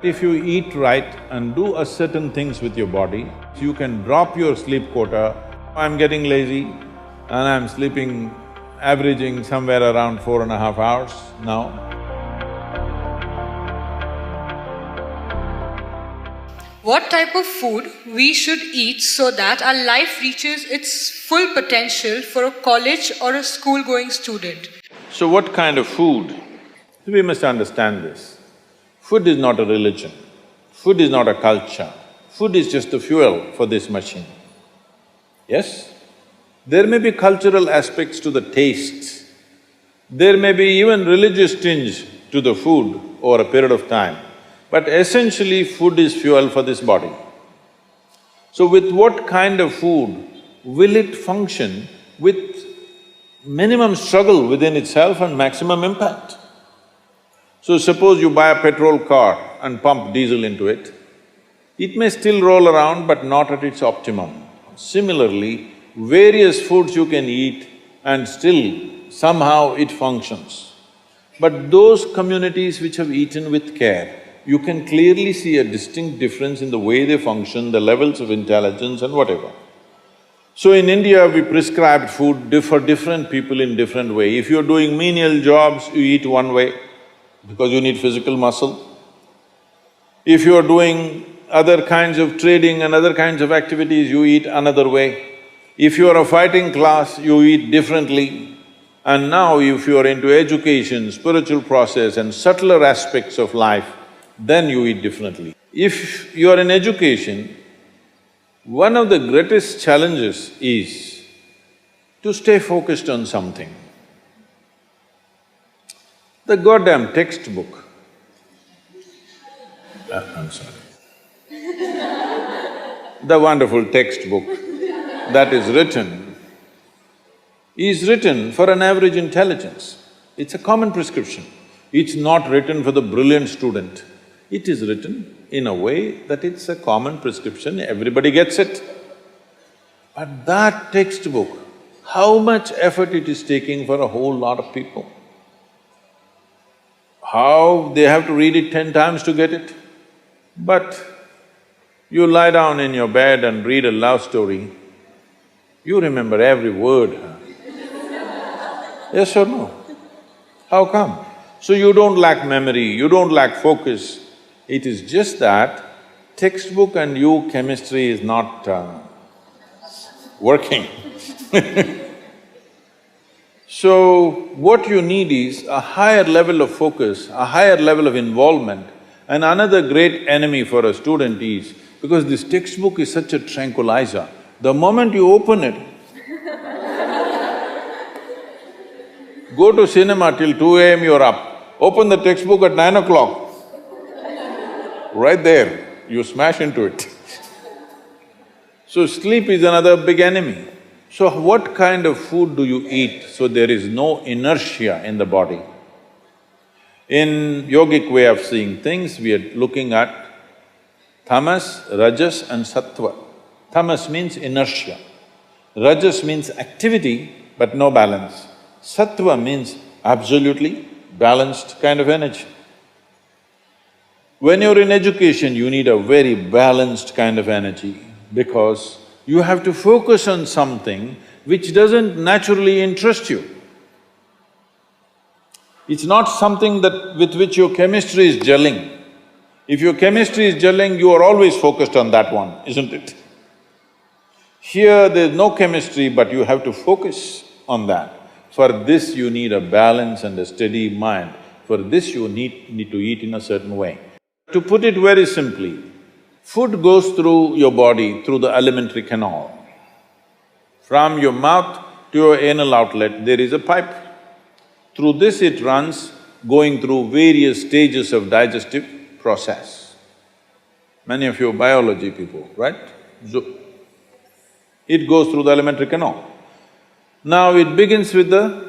If you eat right and do a certain things with your body, you can drop your sleep quota. I'm getting lazy and I'm sleeping, averaging somewhere around 4.5 hours now. What type of food we should eat so that our life reaches its full potential for a college or a school-going student? So what kind of food? We must understand this. Food is not a religion, food is not a culture, food is just the fuel for this machine. Yes? There may be cultural aspects to the tastes, there may be even religious tinge to the food over a period of time, but essentially food is fuel for this body. So with what kind of food will it function with minimum struggle within itself and maximum impact? So suppose you buy a petrol car and pump diesel into it, it may still roll around but not at its optimum. Similarly, various foods you can eat and still somehow it functions. But those communities which have eaten with care, you can clearly see a distinct difference in the way they function, the levels of intelligence and whatever. So in India, we prescribed food for different people in different way. If you're doing menial jobs, you eat one way because you need physical muscle. If you're doing other kinds of trading and other kinds of activities, you eat another way. If you're a fighting class, you eat differently. And now if you're into education, spiritual process and subtler aspects of life, then you eat differently. If you're in education, one of the greatest challenges is to stay focused on something. The goddamn textbook, I'm sorry. The wonderful textbook that is written for an average intelligence. It's a common prescription. It's not written for the brilliant student. It is written in a way that it's a common prescription, everybody gets it. But that textbook, how much effort it is taking for a whole lot of people? How they have to read it 10 times to get it? But you lie down in your bed and read a love story, you remember every word, huh? Yes or no? How come? So you don't lack memory, you don't lack focus. It is just that textbook and you, chemistry is not working. So, what you need is a higher level of focus, a higher level of involvement. And another great enemy for a student is, because this textbook is such a tranquilizer, the moment you open it, go to cinema till 2 AM you're up, open the textbook at 9 o'clock, right there, you smash into it. So sleep is another big enemy. So what kind of food do you eat so there is no inertia in the body? In yogic way of seeing things, we are looking at tamas, rajas and sattva. Tamas means inertia, rajas means activity but no balance, sattva means absolutely balanced kind of energy. When you're in education, you need a very balanced kind of energy because you have to focus on something which doesn't naturally interest you. It's not something with which your chemistry is gelling. If your chemistry is gelling, you are always focused on that one, isn't it? Here there's no chemistry, but you have to focus on that. For this you need a balance and a steady mind. For this you need to eat in a certain way. To put it very simply, food goes through your body through the alimentary canal. From your mouth to your anal outlet, there is a pipe. Through this it runs, going through various stages of digestive process. Many of you are biology people, right? So, it goes through the alimentary canal. Now it begins with the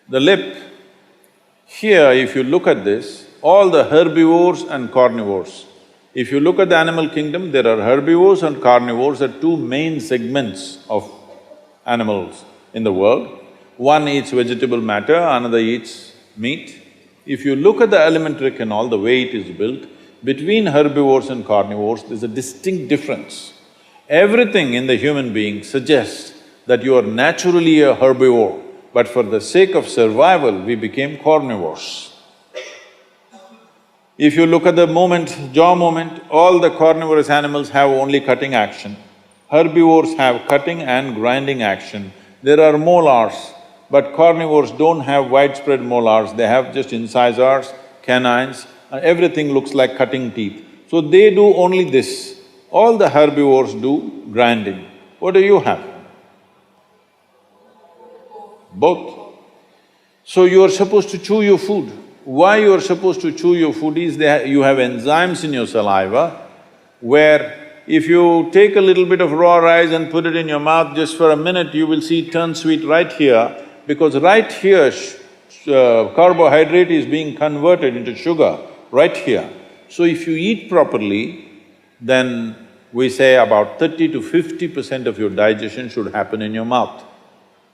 lip. Here, if you look at this, all the herbivores and carnivores. If you look at the animal kingdom, there are herbivores and carnivores are two main segments of animals in the world. One eats vegetable matter, another eats meat. If you look at the alimentary canal, the way it is built, between herbivores and carnivores, there's a distinct difference. Everything in the human being suggests that you are naturally a herbivore, but for the sake of survival, we became carnivores. If you look at the jaw movement, all the carnivorous animals have only cutting action. Herbivores have cutting and grinding action. There are molars, but carnivores don't have widespread molars, they have just incisors, canines, and everything looks like cutting teeth. So they do only this. All the herbivores do grinding. What do you have? Both. So you are supposed to chew your food. Why you are supposed to chew your food is you have enzymes in your saliva where if you take a little bit of raw rice and put it in your mouth just for a minute, you will see it turn sweet right here, because right here carbohydrate is being converted into sugar, right here. So if you eat properly, then we say about 30 to 50% of your digestion should happen in your mouth.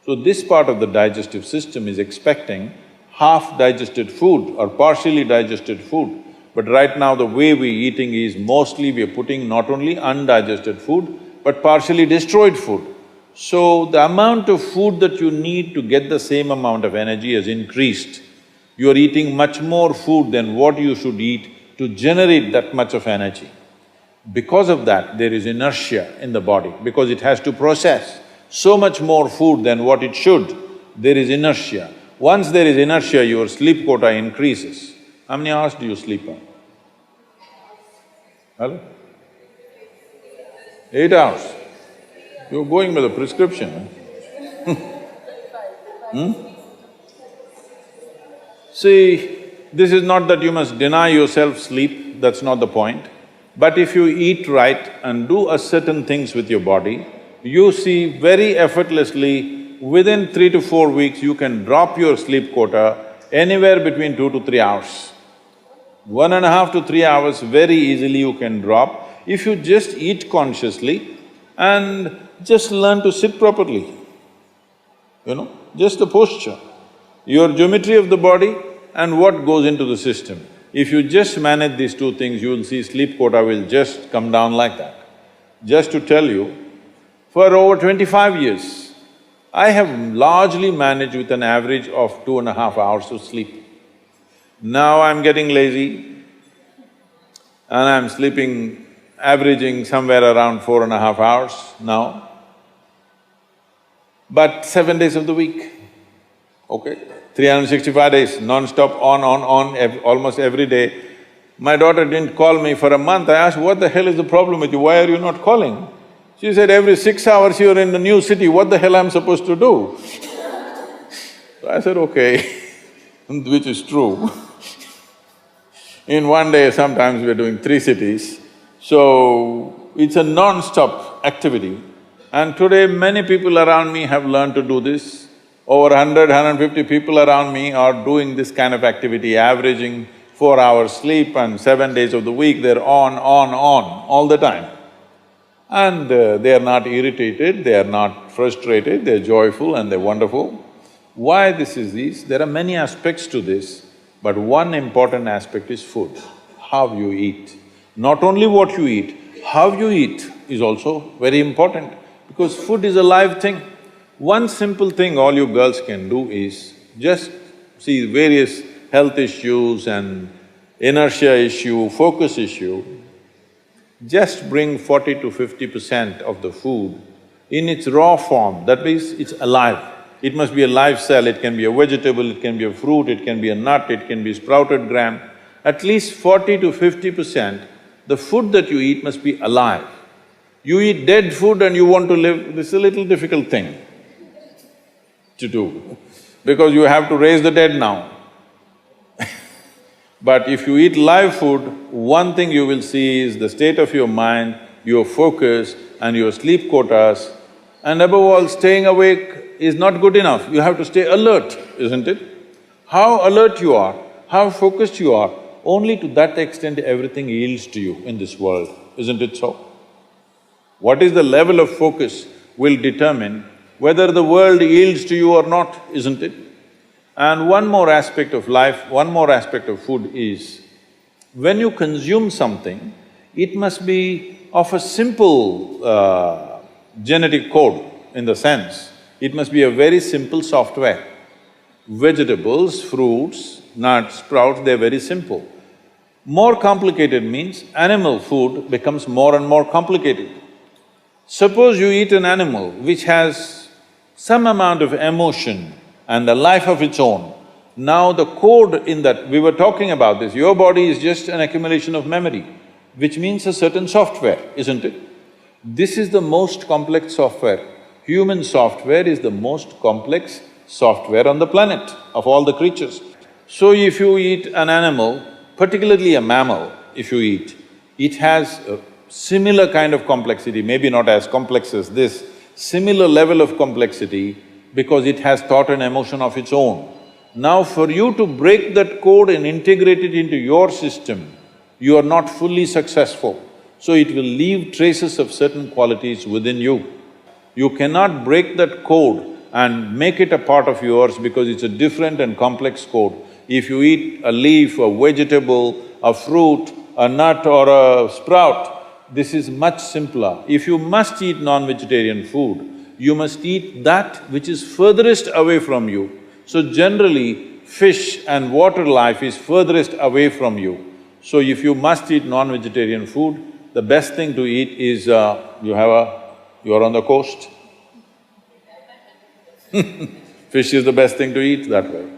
So this part of the digestive system is expecting half-digested food or partially digested food. But right now the way we're eating is mostly we're putting not only undigested food, but partially destroyed food. So the amount of food that you need to get the same amount of energy has increased. You're eating much more food than what you should eat to generate that much of energy. Because of that, there is inertia in the body, because it has to process so much more food than what it should, there is inertia. Once there is inertia, your sleep quota increases. How many hours do you sleep on? Hello? 8 hours. You're going by the prescription, huh? See, this is not that you must deny yourself sleep, that's not the point. But if you eat right and do a certain things with your body, you see very effortlessly, within 3 to 4 weeks, you can drop your sleep quota anywhere between 2 to 3 hours. 1.5 to 3 hours very easily you can drop if you just eat consciously and just learn to sit properly, just the posture, your geometry of the body and what goes into the system. If you just manage these two things, you will see sleep quota will just come down like that. Just to tell you, for over 25 years, I have largely managed with an average of 2.5 hours of sleep. Now I'm getting lazy and I'm sleeping, averaging somewhere around 4.5 hours now, but 7 days of the week, okay? 365 days, non-stop, on, almost every day. My daughter didn't call me for a month. I asked, what the hell is the problem with you, why are you not calling? She said, every 6 hours you're in a new city, what the hell I'm supposed to do? So I said, okay, which is true. In one day, sometimes we're doing 3 cities, so it's a non-stop activity. And today, many people around me have learned to do this. Over 100, 150 people around me are doing this kind of activity, averaging 4 hours sleep and 7 days of the week, they're on, all the time. And they are not irritated, they are not frustrated, they're joyful and they're wonderful. Why this is this? There are many aspects to this, but one important aspect is food, how you eat. Not only what you eat, how you eat is also very important, because food is a live thing. One simple thing all you girls can do is just see various health issues and inertia issue, focus issue, just bring 40 to 50% of the food in its raw form, that means it's alive. It must be a live cell, it can be a vegetable, it can be a fruit, it can be a nut, it can be sprouted gram. At least 40 to 50%, the food that you eat must be alive. You eat dead food and you want to live, this is a little difficult thing to do, because you have to raise the dead now. But if you eat live food, one thing you will see is the state of your mind, your focus and your sleep quotas, and above all, staying awake is not good enough, you have to stay alert, isn't it? How alert you are, how focused you are, only to that extent everything yields to you in this world, isn't it so? What is the level of focus will determine whether the world yields to you or not, isn't it? And one more aspect of life, one more aspect of food is, when you consume something, it must be of a simple genetic code, in the sense, it must be a very simple software. Vegetables, fruits, nuts, sprouts, they're very simple. More complicated means animal food becomes more and more complicated. Suppose you eat an animal which has some amount of emotion and a life of its own. Now the code in that… we were talking about this, your body is just an accumulation of memory, which means a certain software, isn't it? This is the most complex software. Human software is the most complex software on the planet of all the creatures. So if you eat an animal, particularly a mammal, if you eat, it has a similar kind of complexity, maybe not as complex as this, similar level of complexity because it has thought and emotion of its own. Now for you to break that code and integrate it into your system, you are not fully successful. So it will leave traces of certain qualities within you. You cannot break that code and make it a part of yours because it's a different and complex code. If you eat a leaf, a vegetable, a fruit, a nut or a sprout, this is much simpler. If you must eat non-vegetarian food, you must eat that which is furthest away from you. So generally, fish and water life is furthest away from you. So if you must eat non-vegetarian food, the best thing to eat is, you're on the coast. Fish is the best thing to eat that way.